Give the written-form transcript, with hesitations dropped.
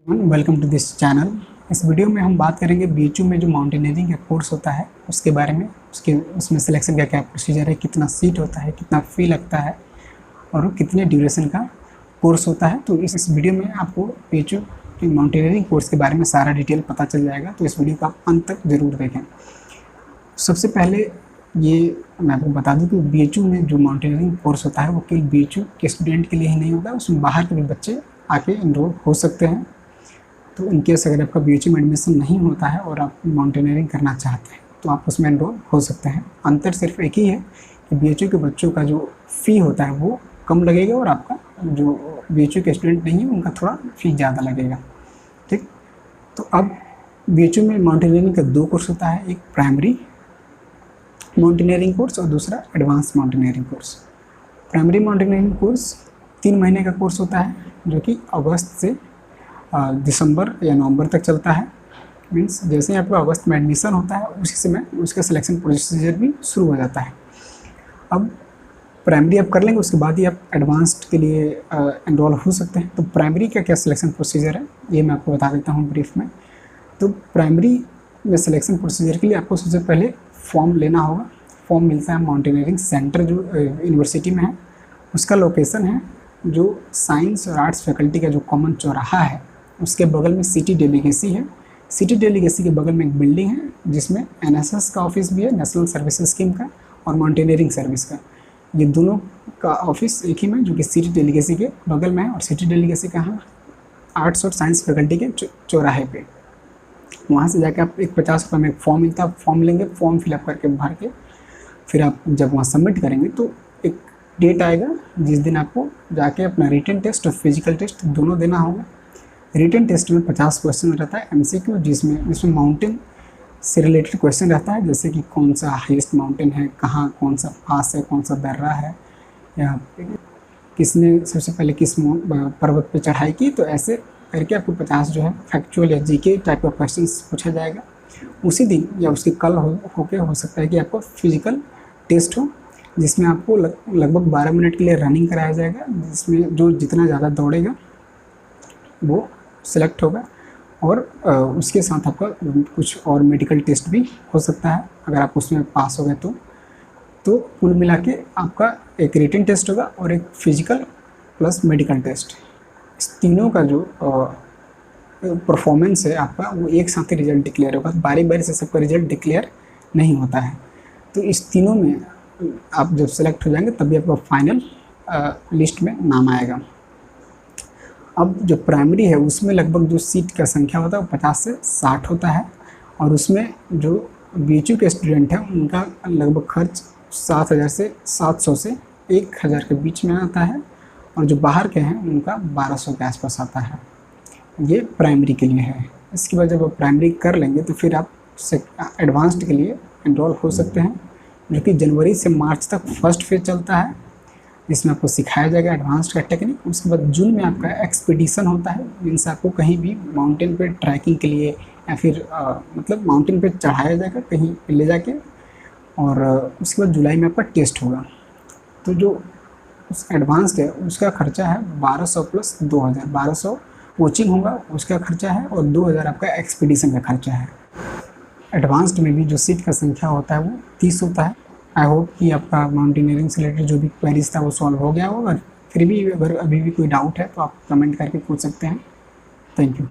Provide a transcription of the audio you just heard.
Welcome to this channel. इस video में हम बात करेंगे बीएचयू में जो माउंटेनियरिंग का कोर्स होता है उसके बारे में, उसमें सिलेक्शन का क्या प्रोसीजर है, कितना सीट होता है, कितना फ़ी लगता है और कितने ड्यूरेशन का कोर्स होता है। तो इस वीडियो में आपको बीएचयू के माउंटेनियरिंग कोर्स के बारे में सारा डिटेल पता चल जाएगा, तो इस वीडियो को आप अंत तक ज़रूर देखें। सबसे पहले ये मैं आपको बता दूं कि बीएचयू में जो माउंटेनियरिंग कोर्स होता है वो केवल बीएचयू के स्टूडेंट के लिए ही नहीं होता, उसमें बाहर के भी बच्चे आके इनरोल हो सकते हैं। तो इनकेस अगर आपका बीएचयू में एडमिशन नहीं होता है और आप माउंटेनियरिंग करना चाहते हैं तो आप उसमें एनरोल हो सकते हैं। अंतर सिर्फ एक ही है कि बीएचयू के बच्चों का जो फ़ी होता है वो कम लगेगा और आपका जो बीएचयू के स्टूडेंट नहीं है उनका थोड़ा फ़ी ज़्यादा लगेगा। ठीक, तो अब बीएचयू में माउंटेनियरिंग का दो कोर्स होता है, एक प्राइमरी माउंटेनियरिंग कोर्स और दूसरा advance mountaineering course. Primary mountaineering course 3 महीने का कोर्स होता है जो कि अगस्त से दिसंबर या नवंबर तक चलता है। मीन्स जैसे ही आपका अगस्त में एडमिशन होता है उसी समय उसका सिलेक्शन प्रोसीजर भी शुरू हो जाता है। अब प्राइमरी आप कर लेंगे उसके बाद ही आप एडवांस्ड के लिए एनरोल हो सकते हैं। तो प्राइमरी का क्या सिलेक्शन प्रोसीजर है ये मैं आपको बता देता हूँ ब्रीफ में। तो प्राइमरी में सिलेक्शन प्रोसीजर के लिए आपको सबसे पहले फॉर्म लेना होगा। फॉर्म मिलता है माउंटेनियरिंग सेंटर जो यूनिवर्सिटी में है, उसका लोकेशन है जो साइंस और आर्ट्स फैकल्टी का जो कॉमन चौराहा है उसके बगल में सिटी डेलीगेसी है। सिटी डेलीगेसी के बगल में एक बिल्डिंग है जिसमें एनएसएस का ऑफिस भी है, नेशनल सर्विस स्कीम का, और माउंटेनियरिंग सर्विस का। ये दोनों का ऑफिस एक ही में जो कि सिटी डेलीगेसी के बगल में है। और सिटी डेलीगेसी कहाँ, आर्ट्स और साइंस फैकल्टी के चौराहे पे। वहाँ से जाके आप एक 50 रुपये में एक फॉर्म मिलता है, फॉर्म लेंगे, फॉर्म फिलअप करके भर के फिर आप जब वहाँ सबमिट करेंगे तो एक डेट आएगा जिस दिन आपको जाके अपना रिटन टेस्ट और फिजिकल टेस्ट दोनों देना होगा। रिटन टेस्ट में 50 क्वेश्चन रहता है एमसीक्यू, जिसमें माउंटेन से रिलेटेड क्वेश्चन रहता है, जैसे कि कौन सा हाईएस्ट माउंटेन है, कहाँ कौन सा पास है, कौन सा दर्रा है, या किसने सबसे पहले किस पर्वत पे चढ़ाई की। तो ऐसे करके आपको 50 जो है फैक्चुअल या जीके टाइप का क्वेश्चन पूछा जाएगा। उसी दिन या उसके कल हो सकता है कि आपको फिजिकल टेस्ट हो जिसमें आपको लगभग 12 मिनट के लिए रनिंग कराया जाएगा, जिसमें जो जितना ज़्यादा दौड़ेगा वो सिलेक्ट होगा। और उसके साथ आपका कुछ और मेडिकल टेस्ट भी हो सकता है अगर आप उसमें पास हो गए तो कुल मिला के आपका एक रिटन टेस्ट होगा और एक फिजिकल प्लस मेडिकल टेस्ट। इस तीनों का जो परफॉर्मेंस है आपका वो एक साथ ही रिजल्ट डिक्लेयर होगा। बारी बारी से सबका रिजल्ट डिक्लेयर नहीं होता है। तो इस तीनों में आप जब सेलेक्ट हो जाएंगे तभी आपका फाइनल लिस्ट में नाम आएगा। अब जो प्राइमरी है उसमें लगभग जो सीट का संख्या होता है वो 50 से 60 होता है, और उसमें जो बीएचयू के स्टूडेंट हैं उनका लगभग खर्च 7,000 से 700 से 1,000 के बीच में आता है, और जो बाहर के हैं उनका 1200 के आसपास आता है। ये प्राइमरी के लिए है। इसके बाद जब आप प्राइमरी कर लेंगे तो फिर आप एडवांस्ड के लिए एनरोल हो सकते हैं, जो कि जनवरी से मार्च तक फर्स्ट फेज चलता है जिसमें आपको सिखाया जाएगा एडवांस्ड का टेक्निक। उसके बाद जून में आपका एक्सपीडिशन होता है, जिनसे आपको कहीं भी माउंटेन पे ट्रैकिंग के लिए या फिर मतलब माउंटेन पे चढ़ाया जाएगा कहीं पे ले जाके। और उसके बाद जुलाई में आपका टेस्ट होगा। तो जो उस एडवांस्ड है उसका खर्चा है 1200 प्लस 2000। 1200 कोचिंग होगा उसका खर्चा है और 2000 आपका एक्सपीडिशन का खर्चा है। एडवांस्ड में भी जो सीट का संख्या होता है वो 30 होता है। आई होप कि आपका माउंटेनियरिंग से रिलेटेड जो भी क्वेरीज था वो सॉल्व हो गया होगा। फिर भी अगर अभी भी कोई डाउट है तो आप कमेंट करके पूछ सकते हैं। Thank you.